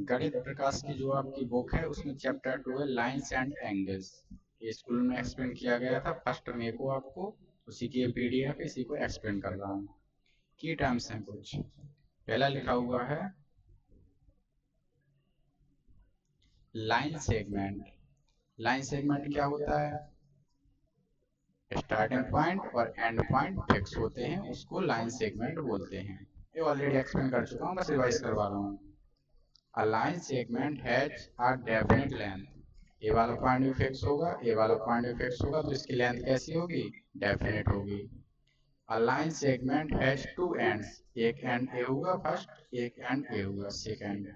गणित प्रकाश की जो आपकी बुक है उसमें चैप्टर 2 है लाइंस एंड एंगल्स। ये स्कूल में एक्सप्लेन किया गया था फर्स्ट में को आपको, उसी की पीडीएफ इसी को एक्सप्लेन कर रहा हूँ। की टर्म्स हैं कुछ। पहला लिखा हुआ है लाइन सेगमेंट। लाइन सेगमेंट क्या होता है? स्टार्टिंग पॉइंट और एंड पॉइंट फिक्स होते हैं, उसको लाइन सेगमेंट बोलते हैं। ये ऑलरेडी एक्सप्लेन कर चुका हूँ, बस रिवाइज करवा रहा हूँ। A line segment has a definite length. ए वाला पॉइंट भी फिक्स होगा, ए वाला पॉइंट भी फिक्स होगा, तो इसकी लेंथ कैसी होगी? डेफिनेट होगी। A line segment has two ends. एक एंड ए होगा फर्स्ट, एक एंड ए होगा second.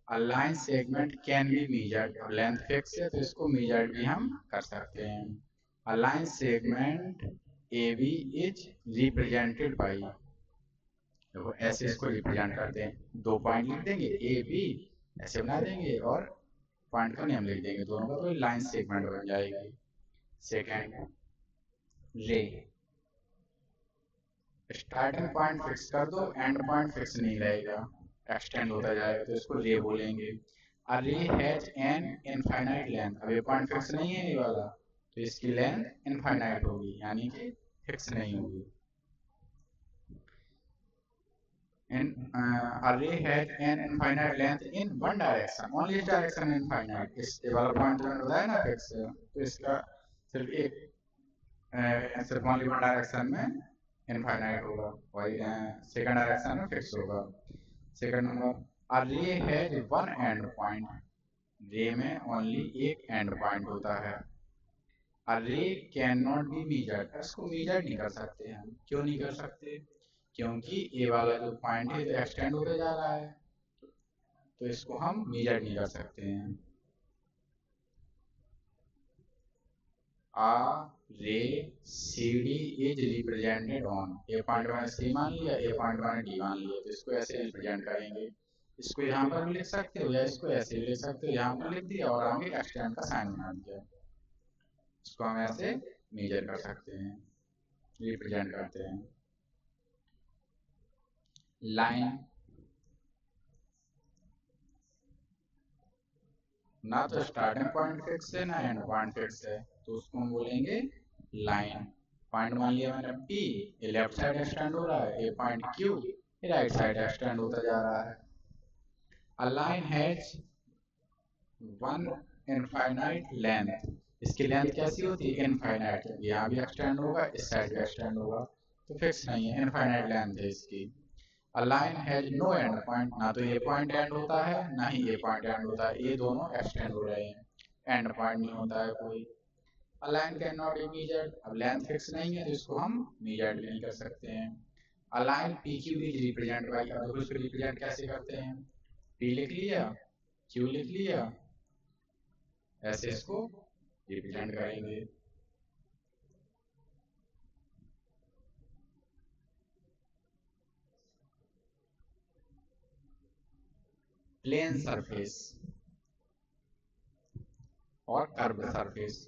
A line segment can be measured. अब लेंथ फिक्स है तो इसको measured भी हम कर सकते हैं। A line segment AB is represented by, देखो ऐसे इसको रिप्रेजेंट करते हैं, दो पॉइंट लिख देंगे ए बी, ऐसे बना देंगे और पॉइंट का नेम लिख देंगे दोनों का, तो लाइन सेगमेंट बन जाएगी। सेकंड, रे। स्टार्टिंग पॉइंट फिक्स कर दो, एंड पॉइंट फिक्स नहीं रहेगा, एक्सटेंड होता जाएगा, तो इसको रे बोलेंगे। अ रे हैज एन इनफाइनाइट लेंथ। अब ये पॉइंट फिक्स नहीं है ये वाला, तो इसकी लेंथ इनफाइनाइट होगी, यानी कि फिक्स नहीं होगी। Array has an infinite length in one direction, only its direction infinite. इस वाला पॉइंट जो मैंने बताया ना फिक्स, तो इसका सिर्फ एक सिर्फ ओनली वन डायरेक्शन में इनफाइनाइट होगा, वही सेकंड डायरेक्शन में फिक्स होगा। Second number, array has one end point. रे में ओनली एक एंड पॉइंट होता है। array cannot be measured, इसको मेजर नहीं कर सकते हम। क्यों नहीं कर सकते? क्योंकि ए वाला जो पॉइंट है तो एक्सटेंड होते जा रहा है, तो इसको हम मेजर नहीं कर सकते हैं। A ray C D is represented on, A point मैंने सी मान लिया, ए पॉइंट मैंने डी मान लिया, तो इसको ऐसे रिप्रेजेंट करेंगे। इसको यहाँ पर भी लिख सकते हो या इसको ऐसे भी लिख सकते हो, यहाँ पर लिख दिया और आगे एक्सटेंड का साइन बना दिया, इसको हम ऐसे मेजर कर सकते हैं, रिप्रेजेंट करते हैं। लाइन, ना तो स्टार्टिंग पॉइंट फिक्स है ना एंड पॉइंट फिक्स है, तो उसको हम बोलेंगे लाइन। पॉइंट मान लिया मैंने P, ये लेफ्ट साइड एक्सटेंड हो रहा है, ये पॉइंट Q, ये राइट साइड एक्सटेंड होता जा रहा है। A line has one infinite length, इसकी लेंथ कैसी होती है? इनफाइनाइट। यहाँ भी एक्सटेंड होगा, इस साइड भी एक्सटेंड होगा, तो फिक्स नहीं है, इनफाइनाइट लेंथ है इसकी। A line has no end point, ना तो ये पॉइंट एंड होता है ना ही ये पॉइंट एंड होता है, ये दोनों एक्सटेंड हो रहे हैं, एंड पॉइंट नहीं होता है कोई। A line cannot be measured, अब लेंथ फिक्स नहीं है तो इसको हम मेजर भी नहीं कर सकते हैं। A line PQ is represented by, अब देखो इसको रिप्रेजेंट कैसे करते हैं? P लिख लिया, Q लिख लिया, ऐसे इसको रिप्रेजेंट करेंगे। प्लेन सरफेस और कर्व सरफेस।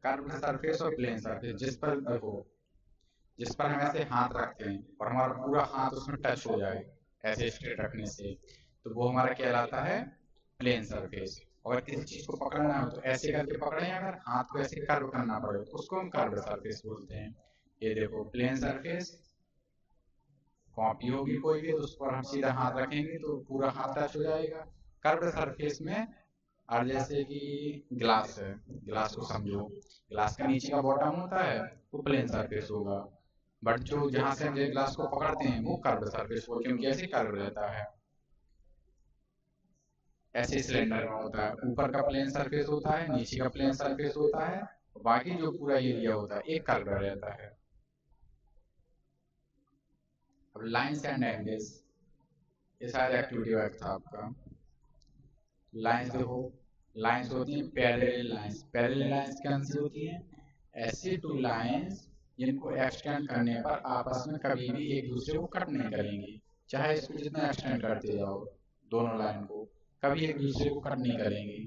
कर्व सरफेस और प्लेन सरफेस, जिस पर देखो, जिस पर हम ऐसे हाथ रखते हैं और हमारा पूरा हाथ उसमें टच हो जाए ऐसे स्ट्रेट रखने से, तो वो हमारा कहलाता है प्लेन सरफेस। अगर किसी चीज को पकड़ना हो तो ऐसे करके पकड़े, अगर हाथ को ऐसे कर्व करना पड़े तो उसको हम कर्व सरफेस बोलते हैं। ये देखो प्लेन सरफेस, कॉपी होगी कोई भी तो उस पर हम सीधा हाथ रखेंगे तो पूरा हाथ टच हो जाएगा। कर्व सरफेस में, और जैसे कि ग्लास है, ग्लास को समझो, ग्लास का नीचे का बॉटम होता है वो प्लेन सरफेस होगा, बट जो जहां से हम ग्लास को पकड़ते हैं वो कर्व सरफेस होगा, क्योंकि ऐसे कर्व रहता है, ऐसे सिलेंडर में होता है, ऊपर का प्लेन सरफेस होता है, नीचे का प्लेन सरफेस होता है, बाकी जो पूरा एरिया होता है एक कर्व रहता है। अब लाइंस एंड एंगल्स, ये शायद एक्टिविटी वर्क था आपका। लाइंस देखो, लाइंस होती हैं पैरेलल लाइंस। पैरेलल लाइंस कौन सी होती हैं? ऐसी टू लाइंस जिनको एक्सटेंड करने पर आपस में कभी भी एक दूसरे को कट नहीं करेंगी, चाहे इसको जितना एक्सटेंड करते जाओ दोनों लाइन को, कभी एक दूसरे को कट नहीं करेंगी।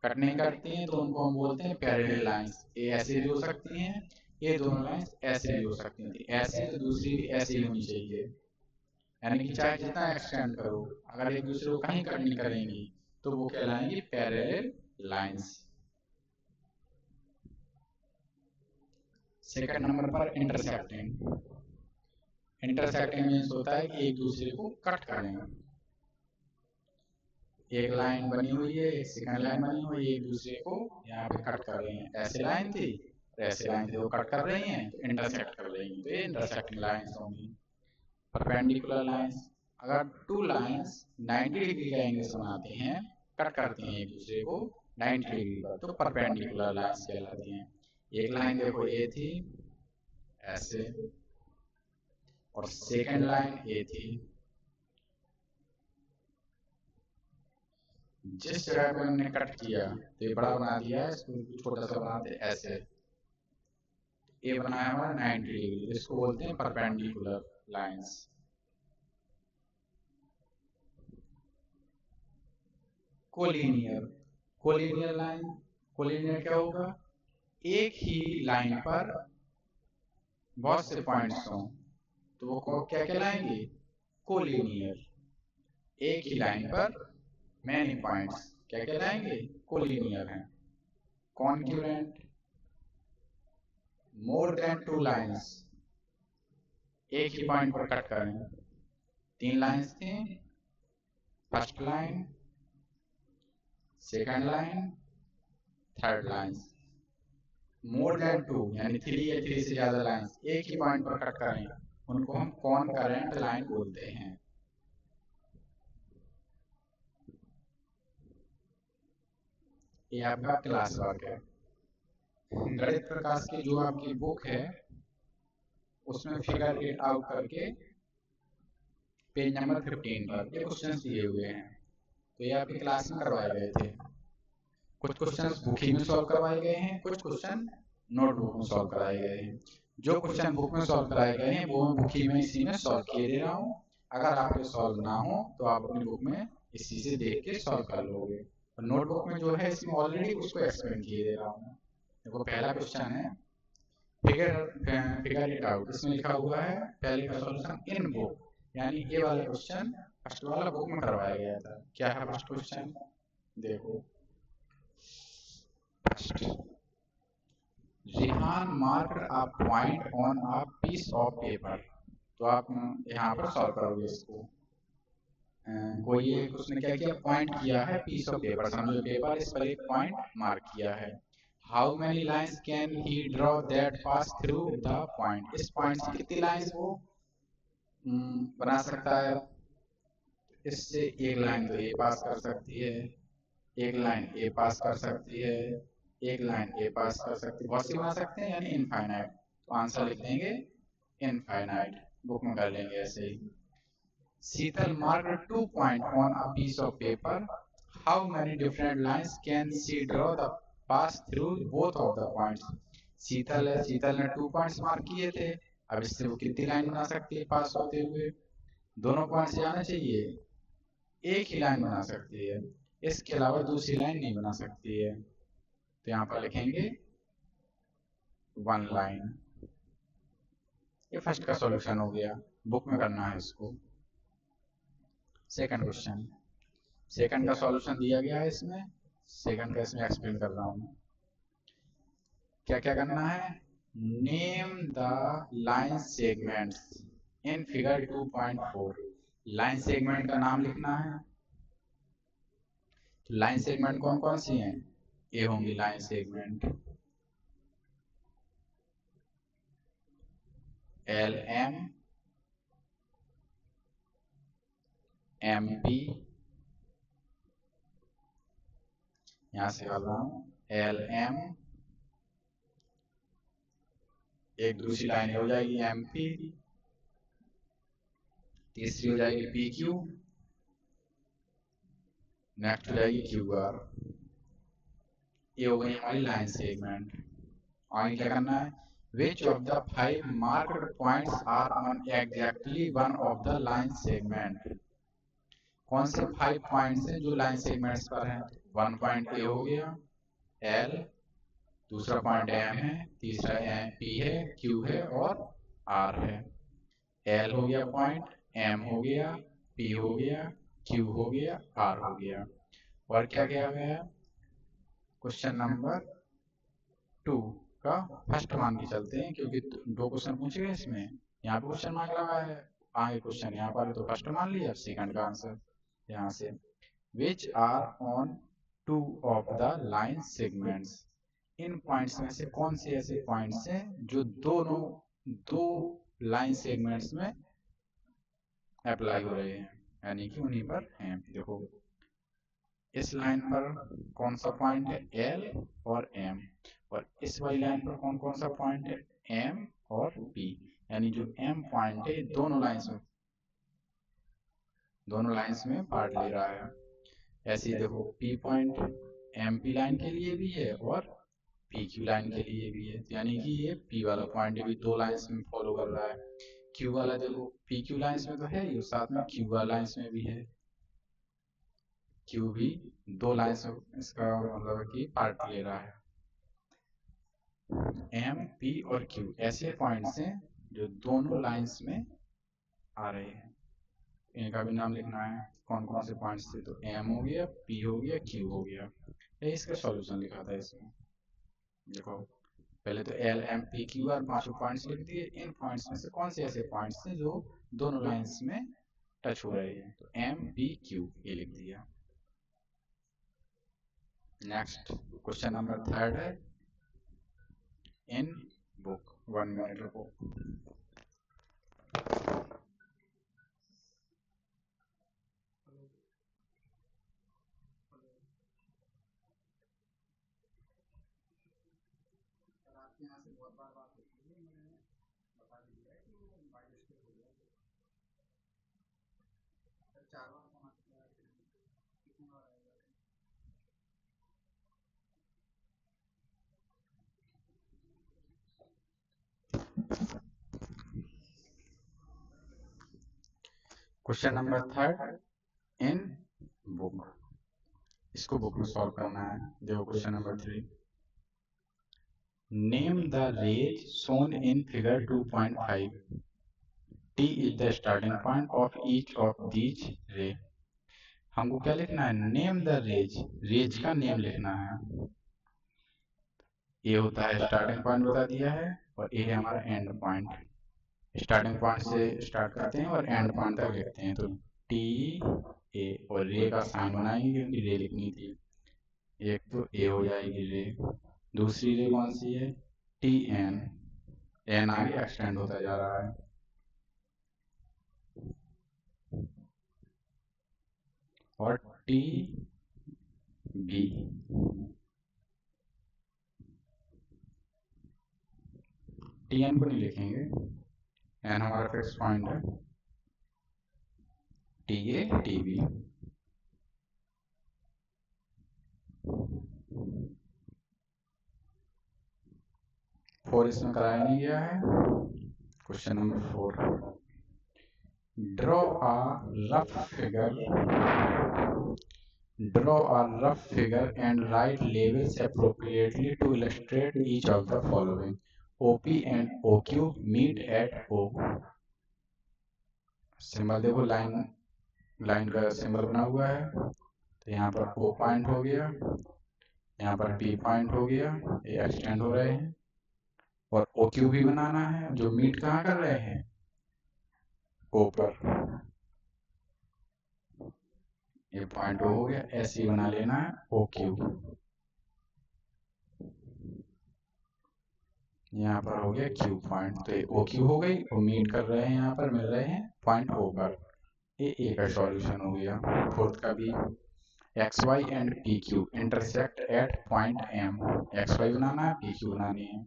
कट नहीं करती हैं तो उनको हम बोलते हैं पैरेलल लाइंस। ये ऐसे भी हो सकती हैं, ये दोनों लाइंस ऐसे भी हो सकती हैं, ऐसे तो दूसरी भी ऐसे ही होनी चाहिए। यानी कि चाहे जितना एक्सटेंड करो, अगर एक दूसरे को कहीं कट नहीं करेंगी तो वो कहलाएंगी पैरेलल लाइंस। सेकंड नंबर पर इंटरसेक्टिंग। इंटरसेक्टिंग मीन्स होता है कि एक दूसरे को कट करें। एक लाइन बनी हुई है, एक सेकंड लाइन बनी हुई है, एक दूसरे को यहाँ पे कट कर रही है। ऐसे लाइन थी, ऐसे लाइन थी, वो कट कर रही हैं तो इंटरसेक्ट कर रही हैं, तो ये इंटरसेक्टिंग लाइंस होंगी। परपेंडिकुलर लाइंस, अगर टू लाइंस 90 डिग्री का एंगल बनाती हैं, कट करती हैं एक दूसरे को 90 डिग्री पर, तो परपेंडिकुलर लाइंस कहलाती हैं। एक लाइन देखो ये थी ऐसे, और सेकंड लाइन ये थी। जिस जगह पे हमने कट किया तो ये बड़ा बना दिया है, इसको छोटा सा बनाते ऐसे। ये बनाया हमारा 90 डिग्री, इसको बोलते हैं perpendicular lines. Collinear, collinear line, collinear क्या होगा? एक ही लाइन पर बहुत से पॉइंट्स हों तो वो क्या कहलाएंगे? कोलिनियर। एक ही लाइन पर मैनी पॉइंट्स क्या कहलाएंगे? कोलिनियर हैं। Concurrent, more than two lines, एक ही पॉइंट पर कट करें। 3 लाइंस थी, first line, second line, third line. More than 2 यानी 3 या 3 से ज्यादा लाइंस एक ही पॉइंट पर कट करें, उनको हम कॉनकरेंट लाइन बोलते हैं। ये आपका क्लास वर्क है। गणित प्रकाश की जो आपकी बुक है उसमें फिगर 8 आउट करके पेज नंबर 15 पर ये क्वेश्चंस दिए हुए हैं, तो ये आपकी क्लास में करवाए गए थे। कुछ क्वेश्चंस बुक ही में सॉल्व करवाए गए हैं, कुछ क्वेश्चन नोटबुक में सॉल्व कराए गए हैं। जो क्वेश्चन बुक में सॉल्व कराए गए हैं वो मैं बुक ही में इसी में सॉल्व किए दे रहा हूँ। अगर आपके सॉल्व ना हो तो आप अपनी बुक में इसी से देख के सॉल्व कर लोगे। नोटबुक में जो है इसमें ऑलरेडी उसको एक्सप्लेन किए दे रहा हूँ। देखो पहला क्वेश्चन है फिगर इट आउट। इसमें लिखा हुआ है पहले का सॉल्यूशन इन बुक, यानी ये वाला क्वेश्चन फर्स्ट वाला बुक में करवाया गया था। क्या है फर्स्ट क्वेश्चन? देखो first, Rihan marked a point on a piece of paper. तो आप यहाँ पर सॉल्व करोगे इसको। कोई एक उसने क्या किया, पॉइंट किया है पीस ऑफ पेपर, समझो पेपर, इस पर एक पॉइंट मार्क किया है। How many lines can he draw that pass through the point. इस पॉइंट से कितनी लाइंस वो बना सकता है? इससे एक लाइन तो ए पास कर सकती है, एक लाइन ए पास कर सकती है, एक लाइन ए पास कर सकती है, बहुत सी बना सकते हैं यानी इनफाइनाइट। तो आंसर लिख देंगे इनफाइनाइट, बुक में कर लेंगे ऐसे ही। Sheetal marked 2 point on a piece of paper, how many different lines can she draw the pass through both of the points. Sheetal है, शीतल ने 2 पॉइंट्स मार्क किए थे, अब इससे वो कितनी लाइन बना सकती है पास होते हुए? दोनों पॉइंट्स जाना चाहिए, एक ही लाइन बना सकती है, इसके अलावा दूसरी लाइन नहीं बना सकती है। तो यहाँ पर लिखेंगे 1 लाइन। ये फर्स्ट का सॉल्यूशन हो गया, बुक में करना है इसको। सेकंड क्वेश्चन, सेकंड का सॉल्यूशन दिया गया है इसमें, सेकंड का इसमें एक्सप्लेन कर रहा हूँ। क्या क्या करना है? Name the line segments in figure 2.4। Line segment का नाम लिखना है। तो लाइन सेगमेंट कौन कौन सी हैं? ये होंगी लाइन सेगमेंट LM, MP, यहां से कर रहा हूं LM, एक दूसरी लाइन हो जाएगी MP, तीसरी हो जाएगी PQ, नेक्स्ट हो जाएगी QR। ये हो गई हमारी लाइन सेगमेंट। आगे क्या करना है? Which of the 5 marked points are on exactly one of the line segment। कौन से 5 पॉइंट्स हैं जो लाइन सेगमेंट्स पर हैं? 1 पॉइंट A हो गया, L, दूसरा पॉइंट M है, तीसरा P है, Q है और R है। L हो गया पॉइंट, एम हो गया, पी हो गया, क्यू हो गया, आर हो गया। और क्या क्या गया है? क्वेश्चन नंबर 2 का फर्स्ट मान के चलते हैं, क्योंकि दो क्वेश्चन पूछे गए इसमें, यहाँ पे क्वेश्चन मार्क लगा है, आगे क्वेश्चन यहाँ पर तो फर्स्ट मान लिया, सेकंड का आंसर यहाँ से। Which are on two of the line segments, इन पॉइंट्स में से कौन से ऐसे पॉइंट्स हैं जो दोनों दो लाइन सेगमेंट्स में अप्लाई हो रहे हैं, यानी कि उन्हीं पर हैं। देखो इस लाइन पर कौन सा पॉइंट है, एल और एम, और इस वाली लाइन पर कौन कौन सा पॉइंट है, एम और पी, यानी जो एम पॉइंट है दोनों लाइंस में पार्ट ले रहा है। ऐसे ही देखो P point M P line के लिए भी है और पी क्यू लाइन के लिए भी है, यानी कि ये पी वाला पॉइंट भी दो लाइंस में फॉलो कर रहा है। क्यू वाला देखो पी क्यू लाइंस में तो है ही, साथ में क्यू वाला लाइंस में भी है, क्यू भी दो लाइंस में इसका मतलब कि पार्ट ले रहा है। एम पी और क्यू ऐसे पॉइंट्स हैं जो दोनों लाइंस में आ रहे हैं, इनका भी नाम लिखना है। कौन कौन से पॉइंट्स थे, तो एम हो गया, पी हो गया, क्यू हो गया। ये इसका सॉल्यूशन लिखा था इसमें। देखो पहले तो L M P Q R पांचों पॉइंट्स लिख दिए, इन पॉइंट्स में से कौन से ऐसे पॉइंट्स थे जो दोनों लाइंस में टच हो रहे हैं, तो एम पी क्यू ये लिख दिया। नेक्स्ट क्वेश्चन नंबर 3 है, इन बुक 1 मिनट रुको। यहाँ से बहुत बार बात होती है, मैंने बता दिया है कि वो बाय मिस्टेक हो गया, 4 बार समझ गया, कितनी बार आएगा। क्वेश्चन नंबर 3 इन बुक, इसको बुक में सॉल्व करना है। देखो question number 3, name the rays shown in figure 2.5, T is the starting point of each of these ray। हमको क्या लिखना है, नेम द रेज, रेज का नेम लिखना है। ये होता है स्टार्टिंग पॉइंट बता दिया है, और ये है हमारा एंड पॉइंट। स्टार्टिंग पॉइंट से स्टार्ट करते हैं और एंड पॉइंट तक लिखते हैं, तो टी ए, और रे का साइन बनाएंगे क्योंकि रे लिखनी थी। एक तो ए हो जाएगी रे, दूसरी रे कौन सी है, टी एन, एन आगे एक्सटेंड होता जा रहा है, और टी बी, टी एन को नहीं लिखेंगे, एन हमारा फिक्स पॉइंट है, T A T B. Four इसमें कराया नहीं गया है। Question number 4, draw a rough figure and write labels appropriately to illustrate each of the following, OP and OQ meet at O। Symbol देखो line का symbol बना हुआ है, तो यहाँ पर O पॉइंट हो गया, यहाँ पर P पॉइंट हो गया, ये एक्सटेंड हो रहे हैं, और OQ भी बनाना है, जो मीट कहाँ कर रहे हैं, O पर। ये पॉइंट O हो गया, ऐसे ही बना लेना है OQ। यहाँ पर हो गया Q पॉइंट, तो ये OQ हो गई, और मीट कर रहे हैं, यहाँ पर मिल रहे हैं पॉइंट O पर। ये ए का सॉल्यूशन हो गया। फोर्थ का भी, XY and PQ intersect at point M, XY बनाना है, PQ बनानी है,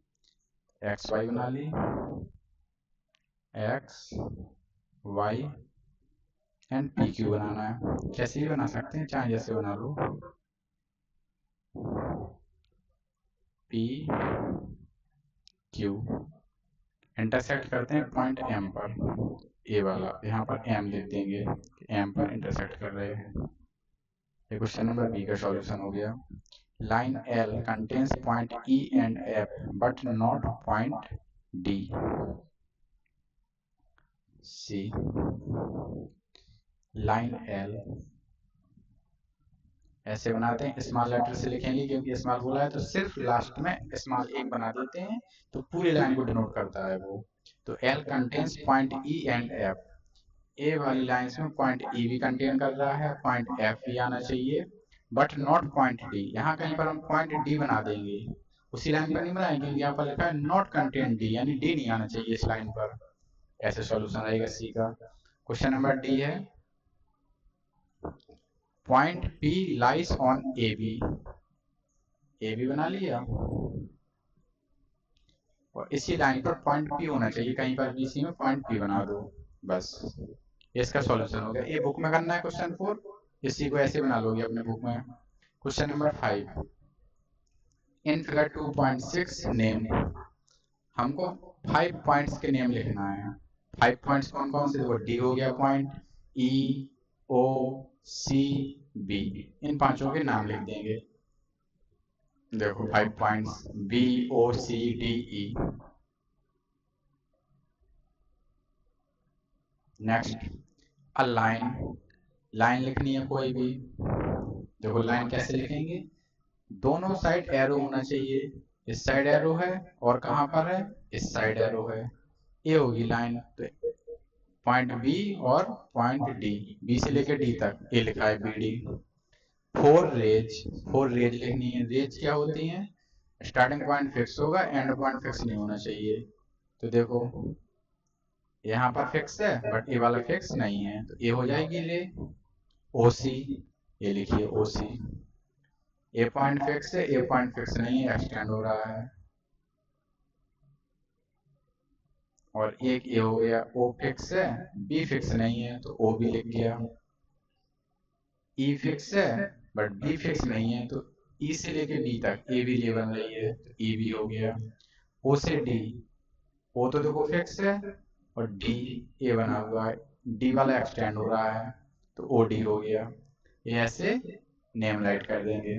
XY बना ली, XY एंड PQ बनाना है, कैसे भी बना सकते हैं, चाहे जैसे बना लो, PQ इंटरसेक्ट करते हैं पॉइंट M पर, ए वाला, यहाँ पर M लिख देंगे, M पर इंटरसेक्ट कर रहे हैं। ये क्वेश्चन नंबर बी का सॉल्यूशन हो गया। Line L contains point E and F but not point D। C, line L ऐसे बनाते हैं। स्मॉल लेटर से लिखेंगे क्योंकि स्मॉल बोला है तो सिर्फ लास्ट में स्मॉल एक बना देते हैं तो पूरी लाइन को डिनोट करता है वो। तो L contains point E and F. A वाली लाइंस में पॉइंट ई भी कंटेन कर रहा है, पॉइंट एफ भी आना चाहिए, बट नॉट पॉइंट डी। यहाँ कहीं पर हम पॉइंट डी बना देंगे, उसी लाइन पर नहीं बनाएंगे क्योंकि यहाँ पर लिखा है नॉट कंटेन डी, यानी डी नहीं आना चाहिए इस लाइन पर। ऐसे सॉल्यूशन रहेगा सी का। क्वेश्चन नंबर डी है point P lies on A B. A B बना लिया और इसी लाइन पर पॉइंट पी होना चाहिए, कहीं पर भी सी में पॉइंट पी बना दो बस। इसका सॉल्यूशन हो गया। ये बुक में करना है क्वेश्चन 4, इसी को ऐसे बना लोगे अपने बुक में। Question number 5 in figure 2.6 name. हमको 5 पॉइंट्स के नेम लिखना है। 5 पॉइंट्स कौन कौन से? देखो डी हो गया पॉइंट, ई ओ सी बी, इन पांचों के नाम लिख देंगे। देखो 5 points B O C D E. Next a line, line लिखनी है कोई भी। देखो लाइन कैसे लिखेंगे? दोनों साइड एरो होना चाहिए। इस साइड एरो है और कहां पर है? इस साइड एरो है। ये होगी लाइन। तो पॉइंट बी और पॉइंट डी, बी से लेकर डी तक ये लिखा है बी डी। 4 रेज, 4 रेज लिखनी है। रेज क्या होती है? स्टार्टिंग पॉइंट फिक्स होगा, एंड पॉइंट फिक्स नहीं होना चाहिए। तो देखो यहाँ पर फिक्स है बट ये वाला फिक्स नहीं है, तो ये हो जाएगी ले ओ सी। ये लिखिए ओ सी। ए पॉइंट फिक्स है, ए पॉइंट फिक्स नहीं है, एक्सटेंड हो रहा है। और एक ए हो गया ओ फिक्स है, बी फिक्स नहीं है तो ओ भी लिख गया। ई फिक्स है बट बी फिक्स नहीं है तो ई से लेके बी तक ए भी ले बन रही है तो ई भी हो गया। ओ से डी, ओ तो देखो फिक्स है और डी ए बना हुआ है, डी वाला एक्सटेंड हो रहा है तो ओ डी हो गया। ये ऐसे नेम राइट कर देंगे।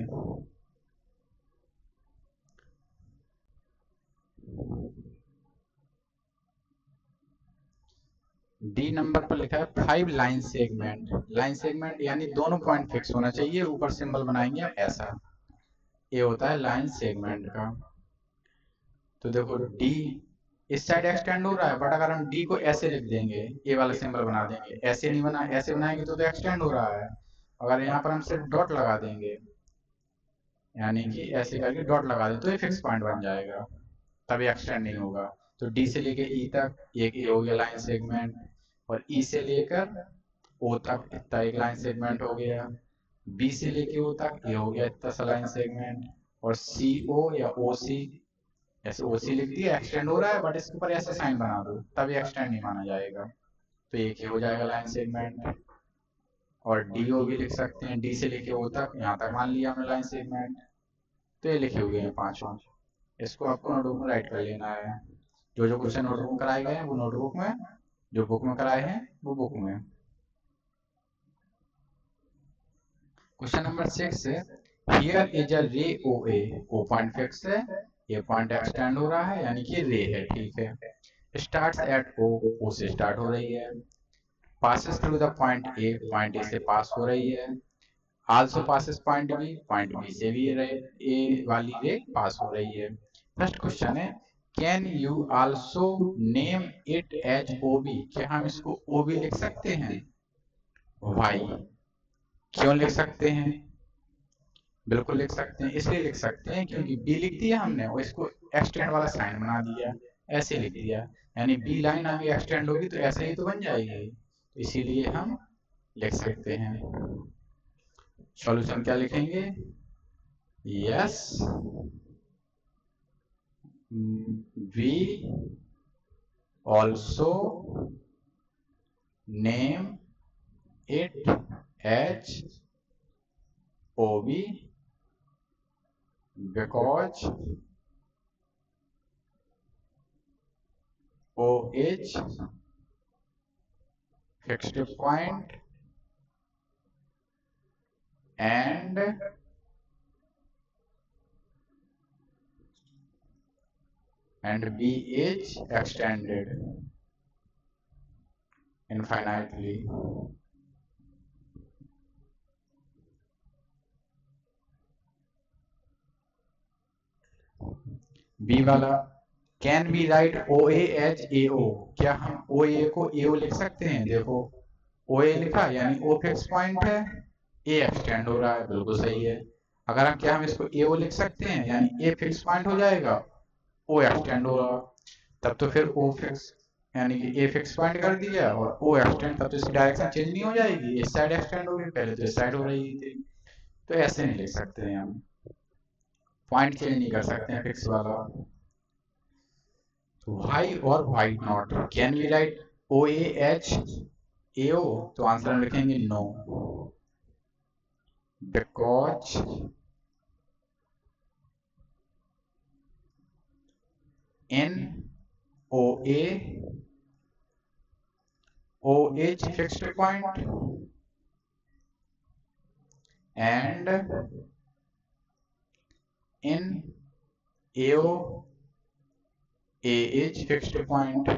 डी नंबर पर लिखा है 5 लाइन सेगमेंट। लाइन सेगमेंट यानी दोनों पॉइंट फिक्स होना चाहिए। ऊपर सिंबल बनाएंगे ऐसा, ये होता है लाइन सेगमेंट का। तो देखो डी इस साइड एक्सटेंड हो रहा है बट अगर हम डी को ऐसे लिख देंगे, ये वाला सिंबल बना देंगे, ऐसे नहीं बना, ऐसे बनाएंगे तो एक्सटेंड हो रहा है। अगर यहाँ पर हम सिर्फ डॉट लगा देंगे, यानी कि ऐसे करके डॉट लगा दें तो ये फिक्स पॉइंट बन जाएगा, तभी एक्सटेंड नहीं होगा। तो डी से लेके ई तक एक ये हो गया लाइन सेगमेंट, और ई से लेकर ओ तक इतना एक लाइन सेगमेंट हो गया। बी से लेके ओ तक ये हो गया इतना सा लाइन सेगमेंट। और सी ओ या ओ सी, ऐसे ओ सी लिख दिया, एक्सटेंड हो रहा है बट इसके ऊपर ऐसे साइन बना दो तभी एक्सटेंड नहीं माना जाएगा। तो एक हो जाएगा लाइन सेगमेंट। और डी ओ भी लिख सकते हैं, डी से लेके ओ तक, यहाँ तक मान लिया हमने लाइन सेगमेंट। तो ये लिखे हुए हैं पांचों। इसको आपको नोटबुक में राइट कर लेना है। जो जो क्वेश्चन नोटबुक में कराए गए हैं वो नोटबुक में, जो बुक में कराए हैं वो बुक में। क्वेश्चन नंबर 6 है हियर इज अ रे ओ ए। ओ पॉइंट फिक्स है, ये पॉइंट एक्सटेंड हो रहा है यानी कि रे है, ठीक है। स्टार्ट्स एट ओ, ओ से स्टार्ट हो रही है। Passes through the point A, point A से पास हो रही है। आल्सो पासेस पॉइंट बी से भी रे, ए वाली रे पास हो रही है। फर्स्ट क्वेश्चन है can you also name it as O B. क्या हम इसको ओ बी लिख सकते हैं? वाई, क्यों लिख सकते हैं? बिल्कुल लिख सकते हैं। इसलिए लिख सकते हैं क्योंकि बी लिख दिया हमने और इसको एक्सटेंड वाला साइन बना दिया, ऐसे लिख दिया, यानी बी लाइन आगे एक्सटेंड होगी तो ऐसे ही तो बन जाएगी, तो इसीलिए हम लिख सकते हैं। सॉल्यूशन क्या लिखेंगे? Yes we also name it as OB because OH fixed point and BH extended. Infinitely. B वाला, can we write O A H A O, क्या हम ओ ए को ए ओ लिख सकते हैं? देखो ओ ए लिखा यानी ओ फिक्स पॉइंट है, ए एक्सटेंड हो रहा है, बिल्कुल सही है। अगर हम क्या हम इसको ए ओ लिख सकते हैं यानी ए फिक्स पॉइंट हो जाएगा, ओ एक्सटेंड हो रहा, तब तो फिर ओ फिक्स यानी कि ए फिक्स पॉइंट कर दिया और ओ एक्सटेंड, तब तो इसकी डायरेक्शन चेंज नहीं हो जाएगी, इस साइड एक्सटेंड होगी, पहले तो इस साइड हो रही थी। तो ऐसे नहीं लिख सकते हैं हम, पॉइंट चेंज नहीं कर सकते हैं फिक्स वाला। वाई और Y not, can we write O A H A O, तो आंसर हम लिखेंगे no, because in OA, O is fixed point and in AO, A is fixed point,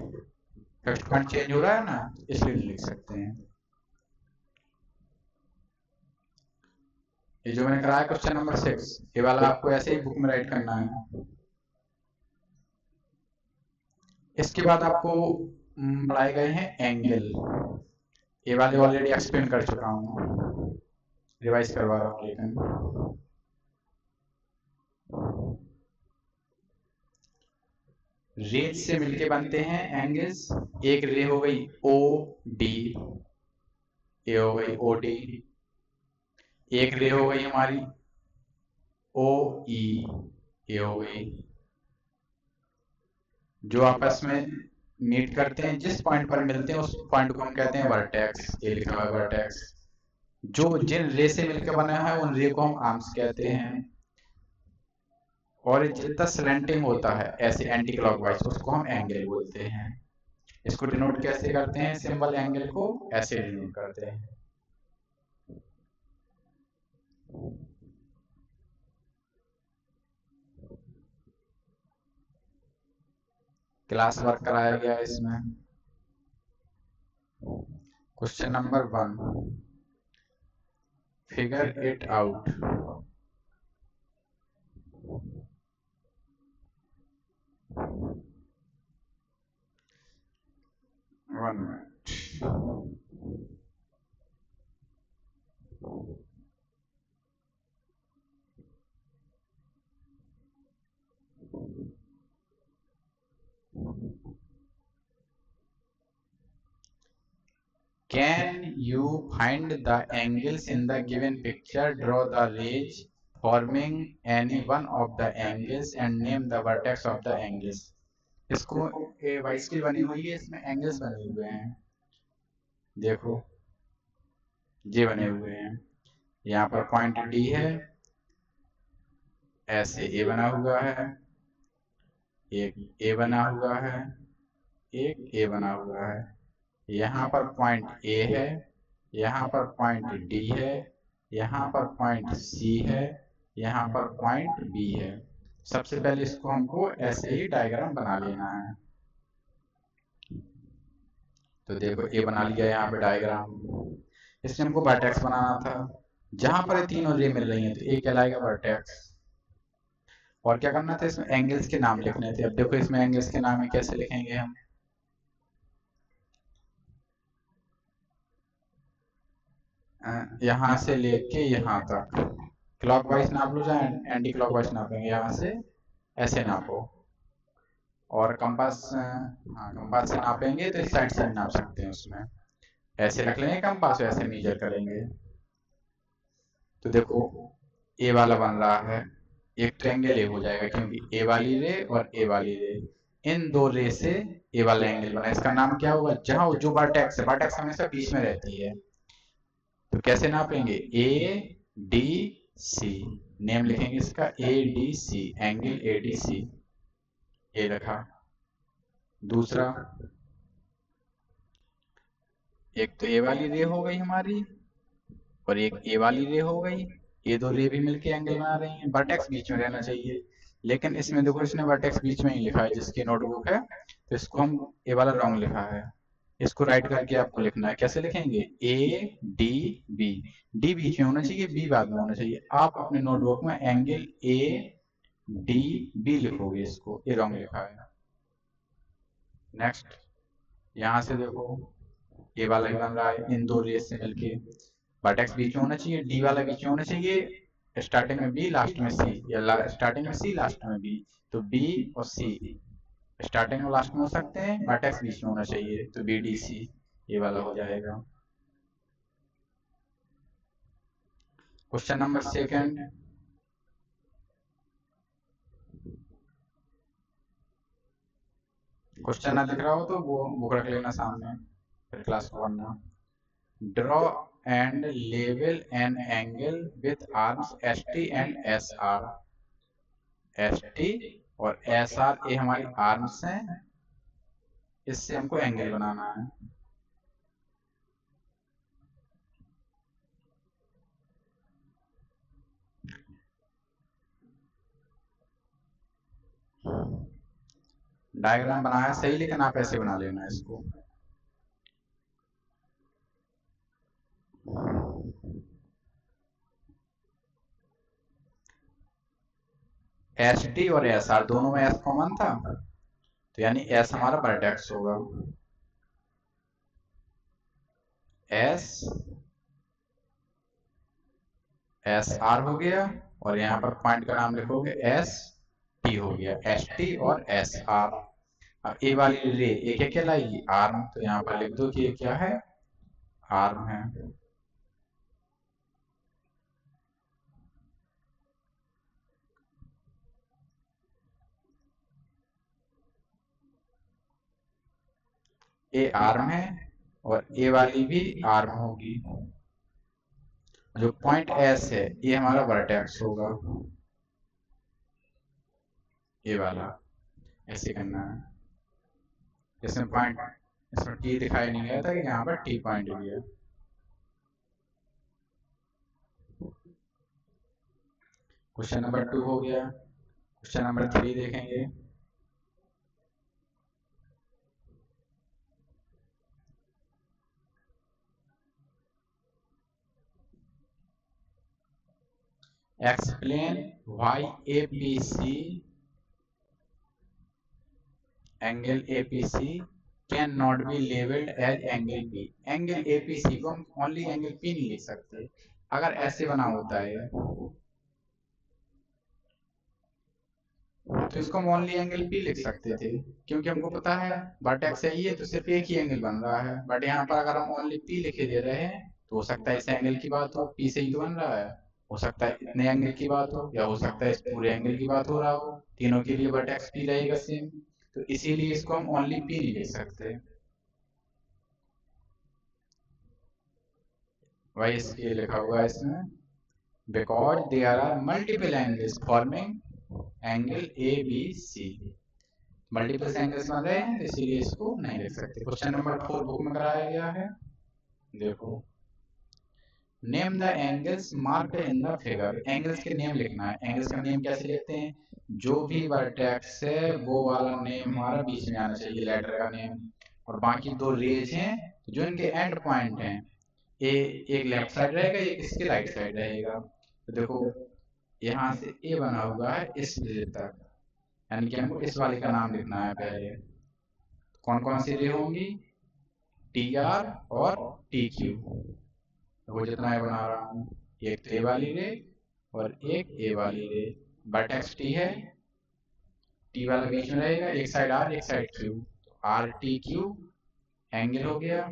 fixed point change हो रहा है ना, इसलिए लिख सकते हैं। ये जो मैंने कराया क्वेश्चन नंबर 6, ये वाला आपको ऐसे ही बुक में राइट करना है। इसके बाद आपको पढ़ाए गए हैं एंगल, ये वाले ऑलरेडी एक्सप्लेन कर चुका हूँ, रिवाइज करवा रहा हूँ लेकिन। रेज से मिलके बनते हैं एंगल्स, एक रे हो गई ओ डी, ये हो गई ओ डी, एक रे हो गई हमारी ओ ई, ये हो गई। जो आपस में मीट करते हैं, जिस पॉइंट पर मिलते हैं उस पॉइंट को हम कहते हैं वर्टेक्स, ये लिखा हुआ है वर्टेक्स। जो जिन रे से मिलकर बना है उन रे को हम आर्म्स कहते हैं, और जितना स्लैंटिंग होता है ऐसे एंटी क्लॉकवाइज, उसको हम एंगल बोलते हैं। इसको डिनोट कैसे करते हैं? सिंबल एंगल को ऐसे डिनोट करते हैं। क्लास वर्क कराया गया इसमें। Question number 1, figure it out. One minute. Can you find the angles in the given picture? Draw the rays forming any one of the angles and name the vertex of the angles. इसको Y scale बनी हुई है, इसमें angles बने हुए हैं, देखो ये बने हुए हैं। यहाँ पर पॉइंट डी है, ऐसे ए बना हुआ है, एक ए बना हुआ है, एक ए बना हुआ है। यहाँ पर पॉइंट ए है, यहाँ पर पॉइंट डी है, यहाँ पर पॉइंट सी है, यहाँ पर पॉइंट बी है। सबसे पहले इसको हमको ऐसे ही डायग्राम बना लेना है। तो देखो ए बना लिया यहाँ पे डायग्राम। इसमें हमको वर्टेक्स बनाना था, जहां पर ये तीनों रे मिल रही हैं तो ए कहलाएगा वर्टेक्स। और क्या करना था? इसमें एंगल्स के नाम लिखने थे। अब देखो इसमें एंगल्स के नाम है, कैसे लिखेंगे हम? यहाँ से लेके यहाँ तक क्लॉकवाइज नाप लो, चाहे एंटी क्लॉकवाइज नापेंगे, यहाँ से ऐसे नापो। और कंपास, हाँ कंपास से नापेंगे तो इस साइड से भी नाप सकते हैं, उसमें ऐसे रख लेंगे कंपास, ऐसे मेजर करेंगे। तो देखो ए वाला बन रहा है, एक ट्रायंगल ए हो जाएगा, क्योंकि ए वाली रे और ए वाली रे, इन दो रे से ए वाला एंगल बना। इसका नाम क्या होगा? जहां जो वर्टेक्स है, वर्टेक्स हमेशा बीच में रहती है, तो कैसे नापेंगे? ए डी सी, नेम लिखेंगे इसका A D C, angle A D C, ये रखा। दूसरा, एक तो ए वाली रे हो गई हमारी और एक ए वाली रे हो गई, ये दो रे भी मिलके एंगल बना रही हैं। वर्टेक्स बीच में रहना चाहिए, लेकिन इसमें देखो इसने वर्टेक्स बीच में ही लिखा है जिसकी नोटबुक है, तो इसको हम ए वाला रॉन्ग लिखा है, इसको राइट करके आपको लिखना है, कैसे लिखेंगे, ए डी बी, डी बीच में होना चाहिए, बी बाद में होना चाहिए। आप अपने नोटबुक में एंगल ए डी बी लिखोगे, इसको ये रॉन्ग लिखा है। नेक्स्ट यहां से देखो ये वाला भी बन रहा है इन दो रेस से मिलके, वर्टेक्स बीच में होना चाहिए, डी वाला बीच में होना चाहिए, स्टार्टिंग में बी लास्ट में सी, या स्टार्टिंग में सी लास्ट में बी, तो बी और सी स्टार्टिंग और लास्ट में हो सकते हैं, वर्टेक्स बीच में होना चाहिए, तो बी डी सी ये वाला हो जाएगा। क्वेश्चन नंबर सेकंड, क्वेश्चन ना दिख रहा हो तो वो बुक रख लेना सामने, फिर क्लास को करना। Draw and level an angle with arms S T and S R, S T और एस आर ये हमारी आर्म्स हैं, इससे हमको एंगल बनाना है। डायग्राम बनाया सही, लेकिन आप ऐसे बना लेना इसको। एस टी और एस आर दोनों में एस कॉमन था, तो यानी एस हमारा वर्टेक्स होगा, एस एस आर हो गया, और यहाँ पर पॉइंट का नाम लिखोगे एस टी हो गया, एस टी और एस आर। अब ए वाली रे ए क्या कहलाएगी, आर्म, तो यहाँ पर लिख दो कि ये क्या है, आर्म है। ए आर्म है और ए वाली भी आर्म होगी। जो पॉइंट एस है ये हमारा वर्टेक्स होगा, ये वाला, ऐसे करना है। इसमें पॉइंट, इसमें टी दिखाई नहीं गया था कि यहाँ पर टी पॉइंट भी है। क्वेश्चन नंबर 2 हो गया। क्वेश्चन नंबर 3 देखेंगे। Explain why APC angle APC can not be labelled as angle P. Angle APC को हम ओनली एंगल पी नहीं लिख सकते, अगर ऐसे बना होता है तो इसको हम ओनली एंगल पी लिख सकते थे, क्योंकि हमको पता है वर्टेक्स है ये, तो सिर्फ एक ही एंगल बन रहा है। बट यहाँ पर अगर हम ओनली पी लिखे दे रहे हैं तो हो सकता है इस एंगल की बात हो, पी से ही तो बन रहा है, हो सकता है इतने एंगल की बात हो, या हो सकता है इस पूरे एंगल की बात हो रहा हो, तीनों के लिए वर्टेक्स पी रहेगा सेम, तो इसीलिए इसको हम ओनली पी नहीं लिख सकते। वही इसलिए लिखा हुआ है इसमें, because there are multiple angles forming angle A B C, multiple angles बन रहे हैं, इसीलिए इसको नहीं लिख सकते। क्वेश्चन नंबर 4 बुक में कराया गया है, देखो। Name the angles marked in the figure, angles के नेम लिखना है। एंगल्स का नेम कैसे लिखते हैं, जो भी वर्टेक्स है वो वाला नेम हमारा बीच में आना चाहिए, लेटर का नेम, और बाकी दो रेज हैं जो इनके एंड पॉइंट हैं, एक लेफ्ट साइड रहेगा, एक इसके राइट साइड रहेगा। तो देखो यहाँ से ए बना हुआ है इस रे तक, यानी कि हमको इस वाले का नाम लिखना है पहले। कौन कौन सी रे होंगी, टी आर और टी क्यू, वो जितना मैं बना रहा हूँ, एक ए वाली रे और एक ए वाली रे, वर्टेक्स टी है, टी वाला बीच में रहेगा, एक साइड आर एक side Q, R T Q angle हो गया।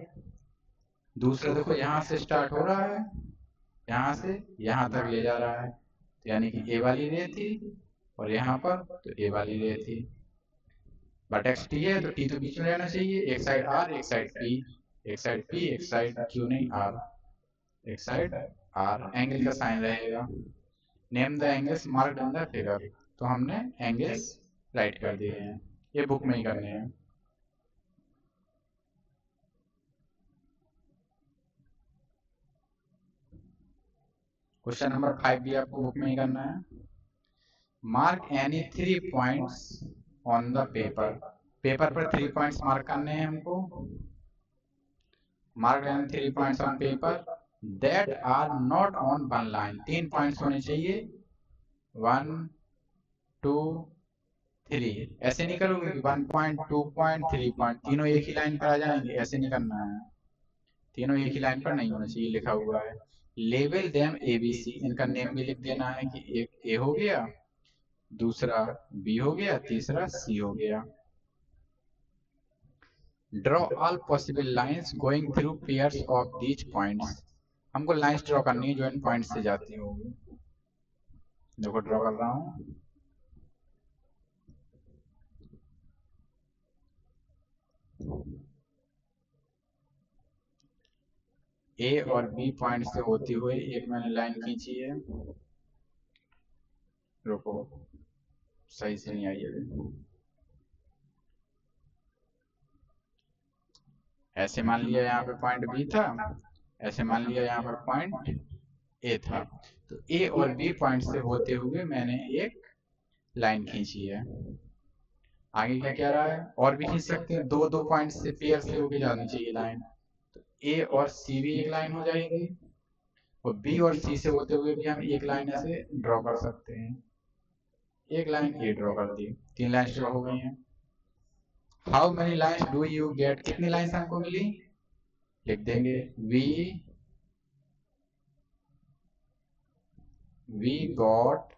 दूसरा देखो यहाँ से स्टार्ट हो रहा है, यहाँ से यहाँ तक ले जा रहा है, तो यानी कि ए वाली रे थी, और यहाँ पर तो ए वाली रे थी। वर्टेक्स टी है तो टी तो बीच में रहना चाहिए, एक साइड आर एक साइड पी, एक साइड पी एक साइड क्यू नहीं आर, एक साइड आर, एंगल का साइन रहेगा। Name the angles marked in the figure, तो हमने एंगल्स राइट कर दिए हैं, ये बुक में ही करने हैं। क्वेश्चन नंबर 5 भी आपको बुक में ही करना है। Mark any 3 points on the paper, paper पर 3 पॉइंट्स मार्क करने हैं हमको। Mark then 3 points on paper that are not on one line. 3 points होने चाहिए, 1 2 3। ऐसे नहीं करोगे कि 1 पॉइंट 2 पॉइंट 3 पॉइंट तीनों एक ही लाइन पर आ जाएंगे, ऐसे नहीं करना है। तीनों एक ही लाइन पर नहीं होना चाहिए लिखा हुआ है। लेबल देम ABC, इनका नेम भी लिख देना है कि एक ए हो गया, दूसरा बी हो गया, तीसरा सी हो गया। Draw all possible lines going through pairs of these points. हमको लाइंस ड्रॉ करनी है जो इन पॉइंट से जाती होगी। देखो ड्रॉ कर रहा हूं। ए और बी पॉइंट से होती हुई एक मैंने लाइन खींची है। रुको, सही से नहीं आई है। ऐसे मान लिया यहाँ पे पॉइंट बी था, ऐसे मान लिया यहाँ पर पॉइंट ए था। तो ए और बी पॉइंट से होते हुए मैंने एक लाइन खींची है। आगे क्या कह रहा है, और भी खींच सकते हैं, दो दो पॉइंट से पेयर से होके जानी चाहिए लाइन। तो ए और सी भी एक लाइन हो जाएगी, और बी और सी से होते हुए भी हम एक लाइन ऐसे ड्रॉ कर सकते हैं। एक लाइन ए ड्रॉ कर दी, 3 लाइन ड्रॉ हो गई हैं। How many lines do you get, कितनी लाइन्स हमको मिली, लिख देंगे we got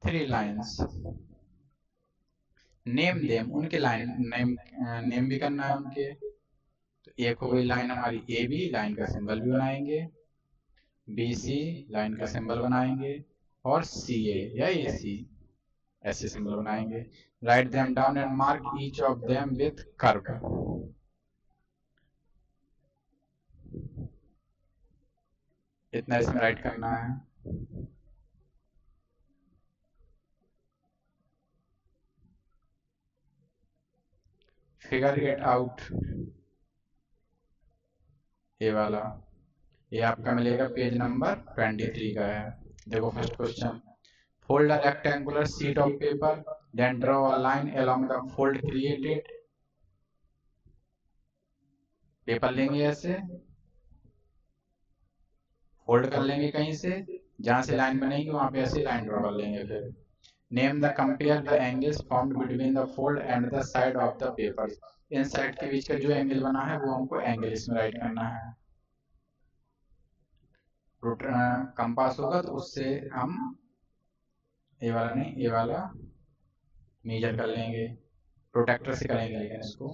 3 lines. Name them, उनके लाइन नेम भी करना है उनके। तो एक हो गई लाइन हमारी ए बी, लाइन का सिंबल भी बनाएंगे, बी सी लाइन का सिंबल बनाएंगे, और सी ए या ए सी ऐसे सिंबल बनाएंगे। Write them down and mark each of them with curve. इतना इसमें राइट करना है। फिगर इट आउट, ये वाला, ये आपका मिलेगा पेज नंबर 23 का है। देखो first question, fold a rectangular sheet of paper then draw a line along the fold created. Paper लेंगे ऐसे, फोल्ड कर लेंगे कहीं से, जहां से लाइन बनेगी वहां पे ऐसे लाइन ड्रॉ कर लेंगे। फिर name the compare the angles formed between the fold and the side of the paper. In side के बीच का जो एंगल बना है वो हमको एंगल इसमें राइट करना है। कंपास होगा तो उससे हम ये वाला नहीं, ये वाला मेजर कर लेंगे, प्रोटेक्टर से करेंगे लेकिन इसको।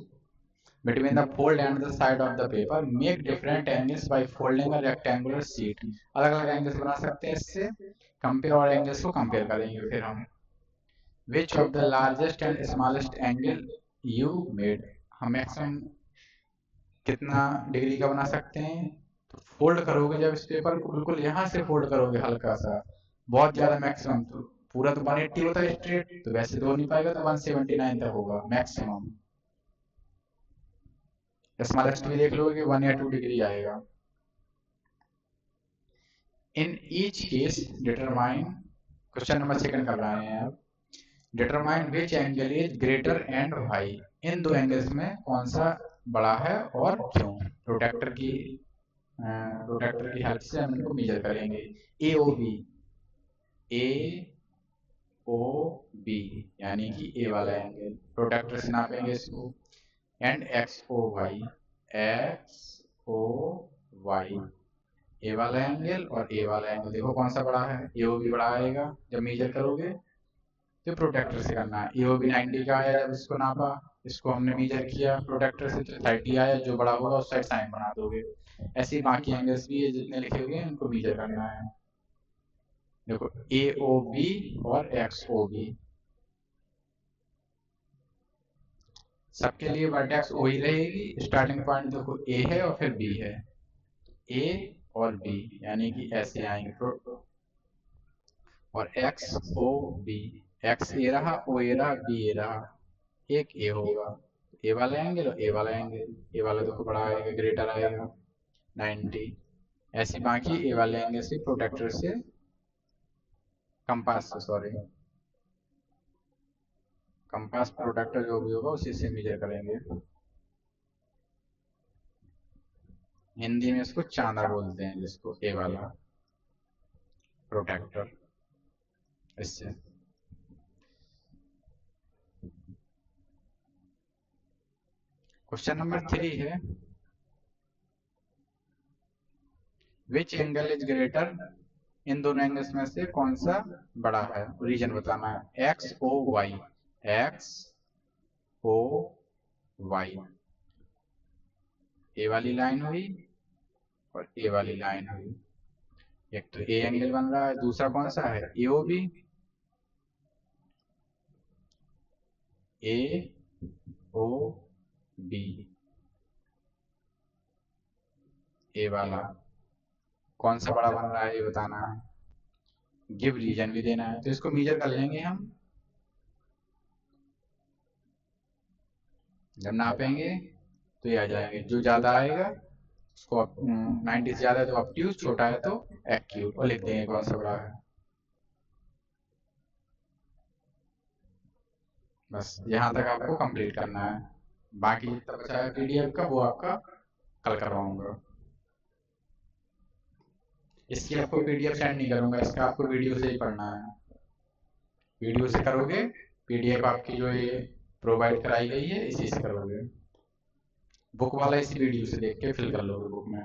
Between the fold and the side of the paper make different angles by folding a rectangular sheet. अलग अलग एंगल्स बना सकते हैं इससे, कंपेयर और एंगल्स को कंपेयर करेंगे फिर हम। Which of the largest and smallest angle you made, हम मैक्सिमम कितना डिग्री का बना सकते हैं। तो फोल्ड करोगे जब इस पेपर को, बिल्कुल यहाँ से फोल्ड करोगे हल्का सा, बहुत ज्यादा मैक्सिमम तो पूरा तो 180 होता है स्ट्रेट, तो वैसे तो हो नहीं पाएगा, तो 179 तक होगा मैक्सिमम। स्मॉलेस्ट भी देख लोगे कि 1 या 2 डिग्री आएगा। In each case determine, question number 2 कर रहे हैं आप। Determine which angle is greater and Y, इन दो एंगल्स में कौन सा बड़ा है और क्यों। प्रोटेक्टर की हेल्प से हम इनको मेजर करेंगे। ए ओ बी, ए ओ बी यानी कि ए वाला एंगल, प्रोटेक्टर से नापेंगे इसको। And X O Y, X O Y, A वाला एंगल और ए वाला एंगल, देखो कौन सा बड़ा है, ए ओ बी बड़ा आएगा जब मेजर करोगे। तो प्रोटेक्टर से करना है। ए ओ बी 90 का आया जब इसको नापा, इसको हमने मेजर किया प्रोटेक्टर से, तो 30 आया, जो बड़ा होगा उस साइड साइन बना दोगे। ऐसे ही बाकी एंगल्स भी है जितने लिखे हुए हैं इनको मेजर करना है। देखो ए ओ बी और एक्स ओ बी, सबके लिए वर्टेक्स ओ ही रहेगी। स्टार्टिंग पॉइंट देखो ए है और फिर बी है, ए और बी यानी कि ऐसे आएंगे। और एक्स ओ बी, एक्स ए रहा, ओ ए रहा, बी ए रहा, एक ए होगा। ए वाला एंगल और ए वाला एंगल, ए वाला देखो बड़ा आएगा, ग्रेटर आएगा 90। ऐसे बाकी ए वाले एंगल से प्रोटेक्टर से, कंपास से सॉरी, कंपास प्रोटेक्टर जो भी होगा उसी से मेजर करेंगे। हिंदी में इसको चांदा बोलते हैं, जिसको ए वाला प्रोटेक्टर। इससे क्वेश्चन नंबर 3 है, विच एंगल इज ग्रेटर, इन दोनों एंगल्स में से कौन सा बड़ा है, रीजन बताना है। X O Y, X O Y, A वाली लाइन हुई और ए वाली लाइन हुई। एक तो ए एंगल बन रहा है, दूसरा कौन सा है, ए ओ बी, ए ओ बी, ए वाला कौन सा बड़ा बन रहा है ये बताना है। गिव रीजन भी देना है, तो इसको मेजर कर लेंगे हम। जब नापेंगे तो ये आ जाएंगे, जो ज्यादा आएगा उसको 90 से ज्यादा है तो ऑब्ट्यूज, छोटा है तो एक्यूट, और लिख देंगे कौन सा बड़ा है। बस यहाँ तक आपको कंप्लीट करना है, बाकी जितना बचा है पीडीएफ का वो आपका कल करवाऊंगा। इसकी आपको पीडीएफ सेंड नहीं करूंगा, इसका आपको वीडियो से ही पढ़ना है। वीडियो से करोगे, पीडीएफ आपकी जो ये प्रोवाइड कराई गई है इसी से करोगे। बुक वाला इसी वीडियो से देख के फिल कर लोगे बुक में।